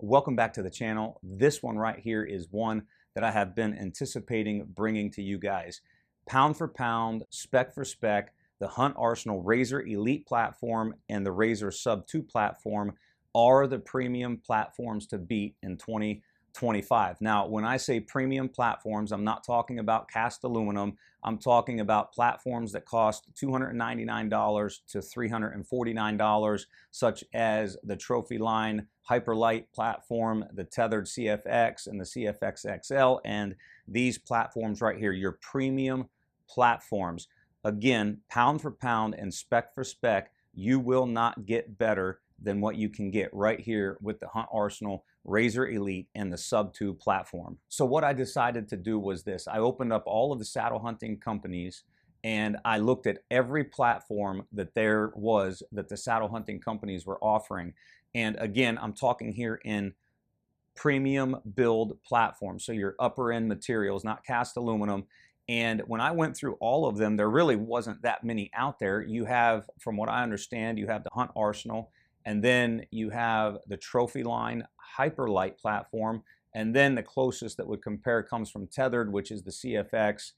Welcome back to the channel. This one right here is one that I have been anticipating bringing to you guys. Pound for pound, spec for spec, the Hunt Arsenal RZR Elite platform and the RZR Sub 2 platform are the premium platforms to beat in 2025. Now, when I say premium platforms, I'm not talking about cast aluminum. I'm talking about platforms that cost $299 to $349, such as the Trophy Line Hyperlight platform, the tethered CFX and the CFX XL, and these platforms right here, your premium platforms. Again, pound for pound and spec for spec, you will not get better than what you can get right here with the Hunt Arsenal RZR Elite and the Sub 2 platform. So what I decided to do was this. I opened up all of the saddle hunting companies and I looked at every platform that there was that the saddle hunting companies were offering. And again, I'm talking here in premium build platforms, so your upper end materials, not cast aluminum. And when I went through all of them, there really wasn't that many out there. You have, from what I understand, you have the Hunt Arsenal, and then you have the Trophy Line Hyperlight platform, and then the closest that would compare comes from Tethered, which is the CFX,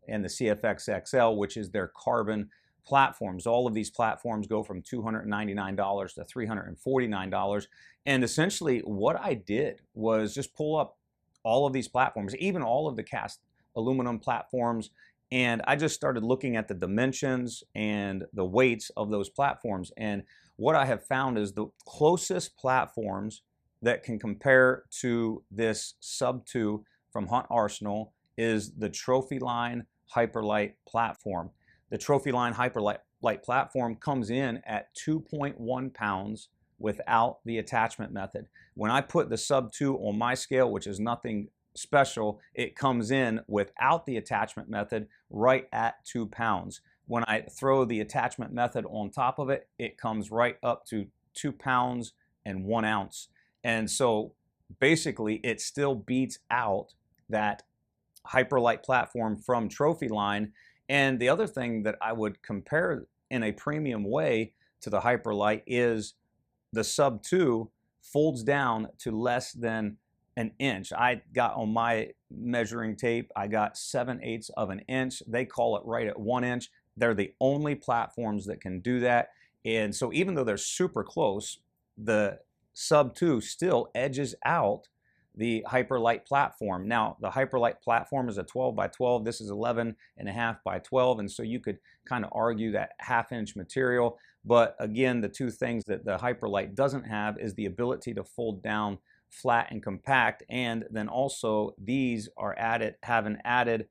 and the CFX XL, which is their carbon platforms. All of these platforms go from $299 to $349. And essentially what I did was just pull up all of these platforms, even all of the cast aluminum platforms, and I just started looking at the dimensions and the weights of those platforms. And what I have found is the closest platforms that can compare to this Sub 2 from Hunt Arsenal is the Trophy Line Hyperlight platform. The Trophy Line Hyperlight platform comes in at 2.1 pounds without the attachment method. When I put the Sub 2 on my scale, which is nothing special, it comes in without the attachment method right at 2 pounds. When I throw the attachment method on top of it, it comes right up to 2 pounds and 1 ounce. And so basically it still beats out that Hyperlight platform from Trophy Line. And the other thing that I would compare in a premium way to the Hyperlight is the Sub 2 folds down to less than an inch. I got on my measuring tape, I got 7/8 of an inch. They call it right at 1 inch. They're the only platforms that can do that. And so even though they're super close, the Sub 2 still edges out the Hyperlight platform. Now, the Hyperlight platform is a 12 by 12. This is 11.5 by 12. And so you could kind of argue that 1/2 inch material. But again, the two things that the Hyperlight doesn't have is the ability to fold down flat and compact. And then also these are have an added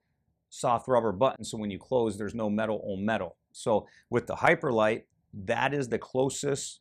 soft rubber button. So when you close, there's no metal on metal. So with the Hyperlight, that is the closest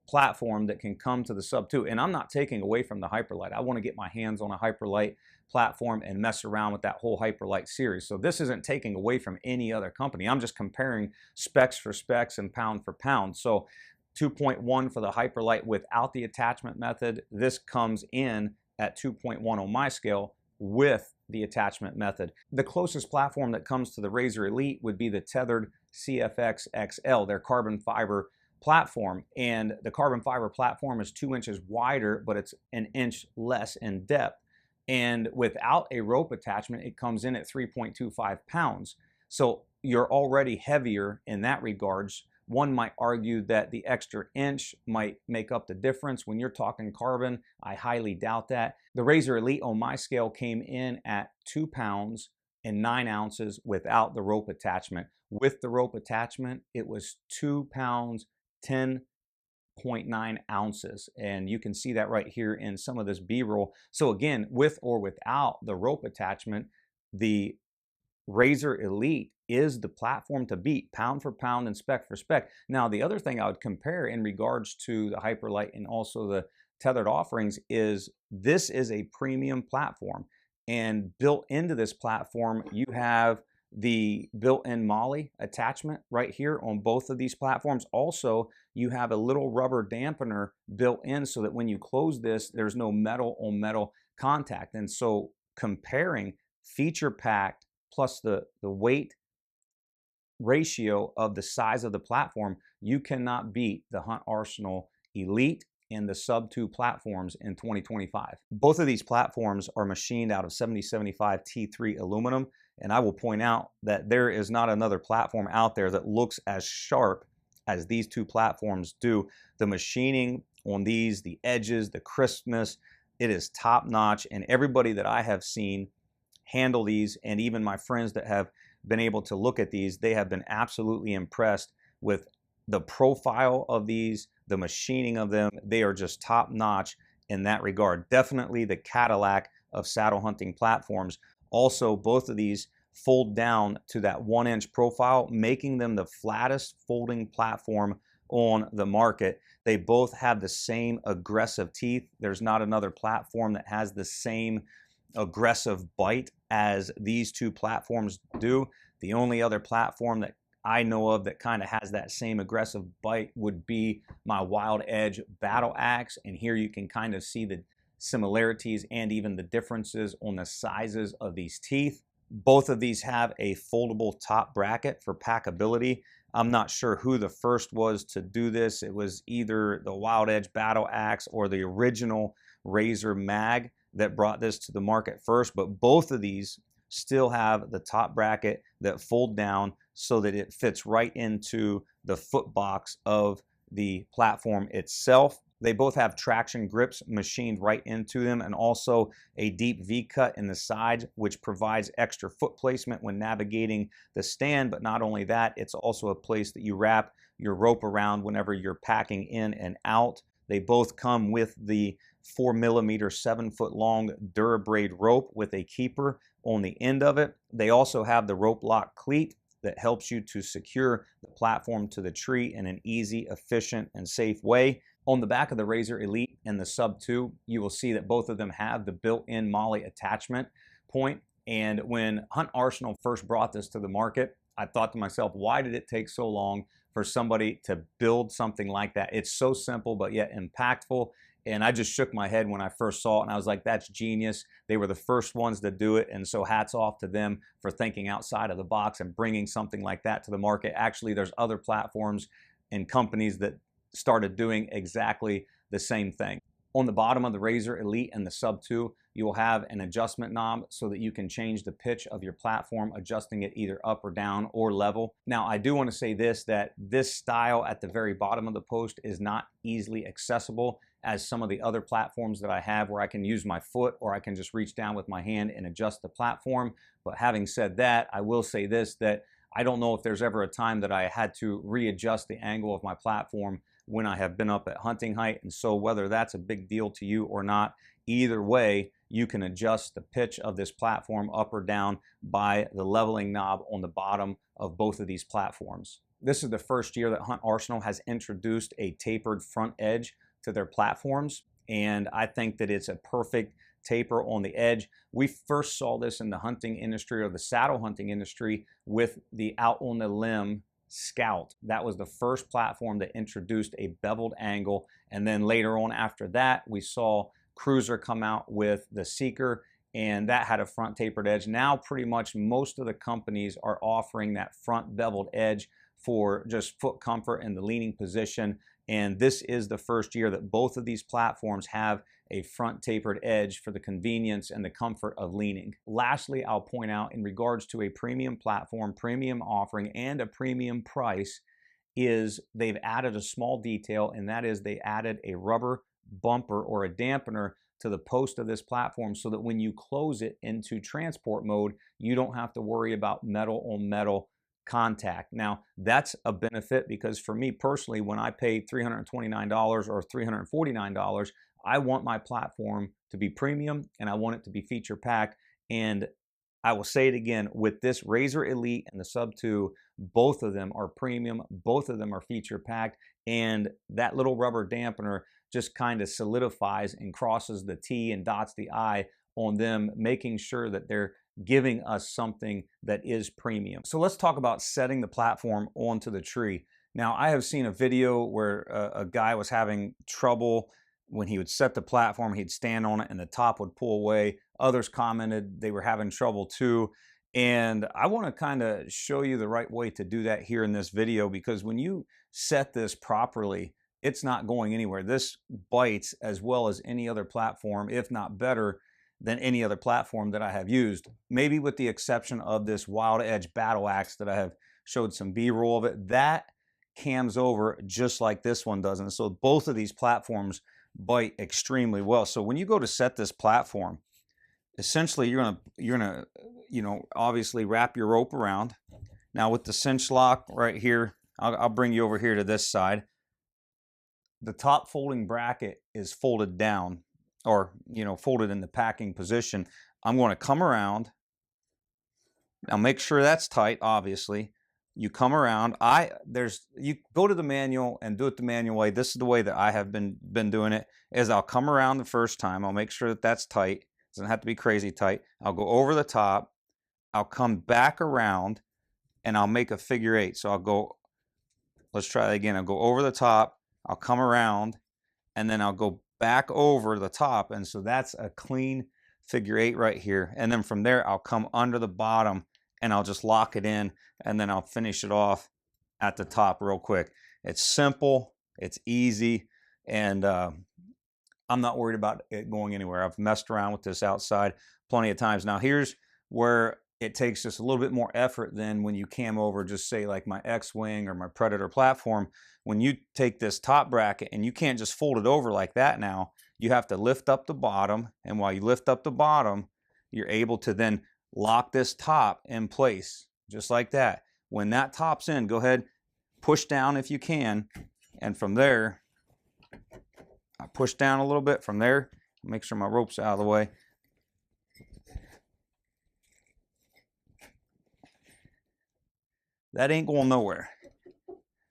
platform that can come to the Sub 2. And I'm not taking away from the Hyperlight. I want to get my hands on a Hyperlight platform and mess around with that whole Hyperlight series. So this isn't taking away from any other company. I'm just comparing specs for specs and pound for pound. So 2.1 for the Hyperlight without the attachment method. This comes in at 2.1 on my scale with the attachment method. The closest platform that comes to the RZR Elite would be the tethered CFX XL, their carbon fiber platform. And the carbon fiber platform is 2 inches wider, but it's an inch less in depth. And without a rope attachment, it comes in at 3.25 pounds. So you're already heavier in that regards. One might argue that the extra inch might make up the difference. When you're talking carbon, I highly doubt that. The RZR Elite on my scale came in at 2 pounds and 9 ounces without the rope attachment. With the rope attachment, it was 2 pounds, 10.9 ounces. And you can see that right here in some of this B-roll. So again, with or without the rope attachment, the RZR Elite is the platform to beat, pound for pound and spec for spec. Now, the other thing I would compare in regards to the Hyperlight and also the tethered offerings is this is a premium platform. And built into this platform, you have the built-in MOLLE attachment right here on both of these platforms. Also, you have a little rubber dampener built in so that when you close this, there's no metal on metal contact. And so comparing feature-packed plus the weight ratio of the size of the platform, you cannot beat the Hunt Arsenal Elite and the Sub 2 platforms in 2025. Both of these platforms are machined out of 7075 T3 aluminum, and I will point out that there is not another platform out there that looks as sharp as these two platforms do. The machining on these, the edges, the crispness, it is top notch, and everybody that I have seen handle these, and even my friends that have been able to look at these, they have been absolutely impressed with the profile of these, the machining of them. They are just top notch in that regard. Definitely the Cadillac of saddle hunting platforms. Also, both of these fold down to that 1-inch profile, making them the flattest folding platform on the market. They both have the same aggressive teeth. There's not another platform that has the same aggressive bite as these two platforms do. The only other platform that I know of that kind of has that same aggressive bite would be my Wild Edge Battle Axe, and here you can kind of see the similarities and even the differences on the sizes of these teeth. Both of these have a foldable top bracket for packability. I'm not sure who the first was to do this. It was either the Wild Edge Battle Axe or the original RZR mag that brought this to the market first, but both of these still have the top bracket that fold down so that it fits right into the foot box of the platform itself. They both have traction grips machined right into them, and also a deep V-cut in the sides, which provides extra foot placement when navigating the stand. But not only that, it's also a place that you wrap your rope around whenever you're packing in and out. They both come with the 4mm 7-foot long DuraBraid rope with a keeper on the end of it. They also have the rope lock cleat that helps you to secure the platform to the tree in an easy, efficient, and safe way. On the back of the RZR Elite and the Sub 2, you will see that both of them have the built-in MOLLE attachment point. And when Hunt Arsenal first brought this to the market, I thought to myself, why did it take so long for somebody to build something like that? It's so simple, but yet impactful. And I just shook my head when I first saw it, and I was like, that's genius. They were the first ones to do it, and so hats off to them for thinking outside of the box and bringing something like that to the market. Actually, there's other platforms and companies that started doing exactly the same thing. On the bottom of the RZR Elite and the Sub 2, you will have an adjustment knob so that you can change the pitch of your platform, adjusting it either up or down or level. Now, I do want to say this, that this style at the very bottom of the post is not easily accessible as some of the other platforms that I have, where I can use my foot or I can just reach down with my hand and adjust the platform. But having said that, I will say this, that I don't know if there's ever a time that I had to readjust the angle of my platform when I have been up at hunting height. And so whether that's a big deal to you or not, either way, you can adjust the pitch of this platform up or down by the leveling knob on the bottom of both of these platforms. This is the first year that Hunt Arsenal has introduced a tapered front edge to their platforms, and I think that it's a perfect taper on the edge. We first saw this in the hunting industry, or the saddle hunting industry, with the Out on the Limb Scout. That was the first platform that introduced a beveled angle, and then later on after that, we saw Cruiser come out with the Seeker, and that had a front tapered edge. Now pretty much most of the companies are offering that front beveled edge for just foot comfort and the leaning position, and this is the first year that both of these platforms have a front tapered edge for the convenience and the comfort of leaning. Lastly, I'll point out, in regards to a premium platform, premium offering, and a premium price, is they've added a small detail, and that is they added a rubber bumper or a dampener to the post of this platform, so that when you close it into transport mode, you don't have to worry about metal on metal contact. Now, that's a benefit, because for me personally, when I pay $329 or $349, I want my platform to be premium and I want it to be feature packed. And I will say it again, with this RZR Elite and the Sub 2, both of them are premium, both of them are feature packed, and that little rubber dampener just kind of solidifies and crosses the T and dots the I on them, making sure that they're giving us something that is premium. So let's talk about setting the platform onto the tree. Now, I have seen a video where a guy was having trouble when he would set the platform. He'd stand on it and the top would pull away. Others commented they were having trouble too. And I want to kind of show you the right way to do that here in this video, because when you set this properly, it's not going anywhere. This bites as well as any other platform, if not better than any other platform that I have used, maybe with the exception of this Wild Edge battle axe that I have showed some B-roll of it. That cams over just like this one does. And so both of these platforms bite extremely well. So when you go to set this platform, essentially you're gonna obviously wrap your rope around. Now with the cinch lock right here, I'll bring you over here to this side. The top folding bracket is folded down, or folded in the packing position. I'm going to come around. Now make sure that's tight. Obviously, you come around. You go to the manual and do it the manual way. This is the way that I have been doing it. Is I'll come around the first time. I'll make sure that that's tight. It doesn't have to be crazy tight. I'll go over the top. I'll come back around, and I'll make a figure 8. So I'll go. Let's try that again. I'll go over the top. I'll come around, and then I'll go back over the top, and so that's a clean figure 8 right here. And then from there I'll come under the bottom and I'll just lock it in, and then I'll finish it off at the top real quick. It's simple, it's easy, and I'm not worried about it going anywhere. I've messed around with this outside plenty of times. Now here's where it takes just a little bit more effort than when you cam over, just say like my X-Wing or my Predator platform. When you take this top bracket, and you can't just fold it over like that now, you have to lift up the bottom, and while you lift up the bottom, you're able to then lock this top in place, just like that. When that top's in, go ahead, push down if you can, and from there, I push down a little bit from there, make sure my rope's out of the way. That ain't going nowhere.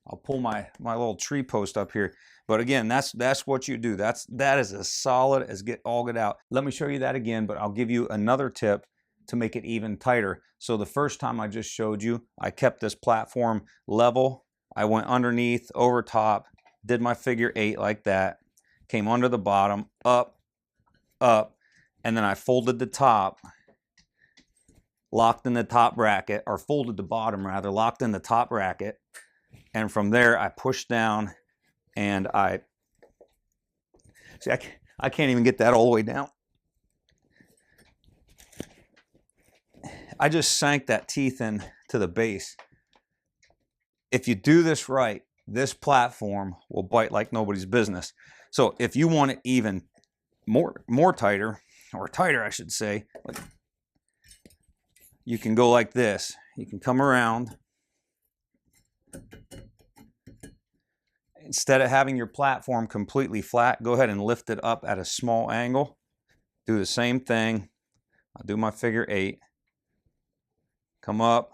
I'll pull my little tree post up here. But again, that's what you do. That is as solid as all get out. Let me show you that again, but I'll give you another tip to make it even tighter. So the first time I just showed you, I kept this platform level. I went underneath, over top, did my figure 8 like that, came under the bottom, up, up, and then I folded the top, locked in the top bracket, or folded the bottom rather, locked in the top bracket, and from there I pushed down, and I can't even get that all the way down. I just sank that teeth in to the base. If you do this right, this platform will bite like nobody's business. So if you want it even more tighter, or tighter I should say, you can go like this. You can come around. Instead of having your platform completely flat, go ahead and lift it up at a small angle. Do the same thing. I'll do my figure 8. Come up,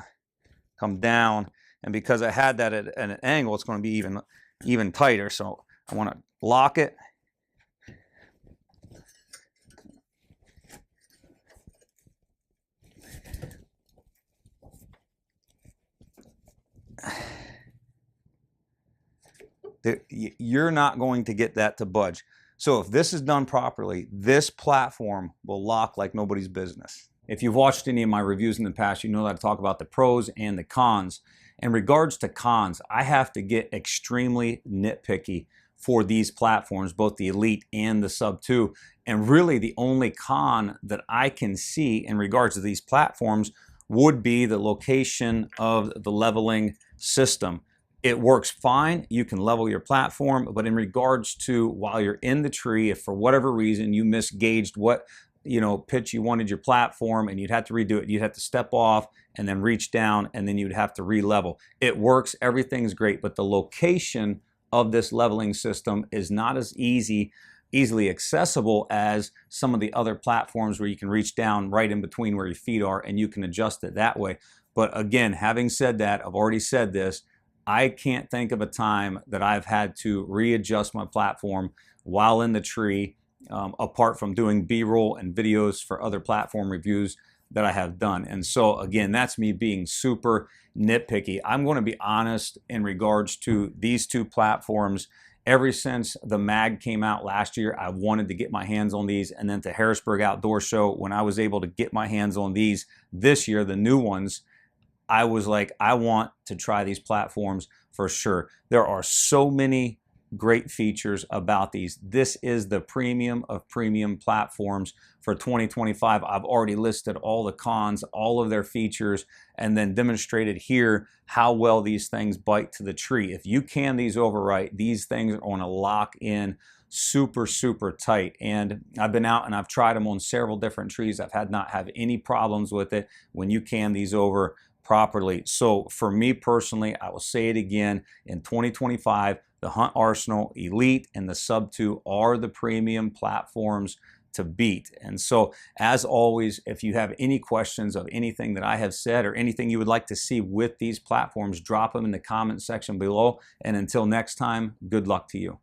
come down, and because I had that at an angle, it's going to be even tighter. So I want to lock it. You're not going to get that to budge. So if this is done properly, this platform will lock like nobody's business. If you've watched any of my reviews in the past, you know that I talk about the pros and the cons. In regards to cons, I have to get extremely nitpicky for these platforms, both the Elite and the Sub 2. And really the only con that I can see in regards to these platforms would be the location of the leveling system. It works fine, you can level your platform, but in regards to while you're in the tree, if for whatever reason you misgauged what pitch you wanted your platform, and you'd have to redo it, you'd have to step off and then reach down, and then you'd have to re-level. It works, everything's great, but the location of this leveling system is not as easily accessible as some of the other platforms where you can reach down right in between where your feet are and you can adjust it that way. But again, having said that, I've already said this, I can't think of a time that I've had to readjust my platform while in the tree, apart from doing B-roll and videos for other platform reviews that I have done. And so again, that's me being super nitpicky. I'm going to be honest in regards to these two platforms. Ever since the mag came out last year, I wanted to get my hands on these, and then to Harrisburg Outdoor Show, when I was able to get my hands on these this year, the new ones, I was like, I want to try these platforms for sure. There are so many great features about these. This is the premium of premium platforms for 2025. I've already listed all the cons, all of their features, and then demonstrated here how well these things bite to the tree. If you can these over right, these things are going to lock in super, super tight. And I've been out and I've tried them on several different trees. I've had not have any problems with it when you can these over properly. So for me personally, I will say it again, in 2025, the Hunt Arsenal Elite and the Sub 2 are the premium platforms to beat. And so, as always, if you have any questions of anything that I have said or anything you would like to see with these platforms, drop them in the comment section below. And until next time, good luck to you.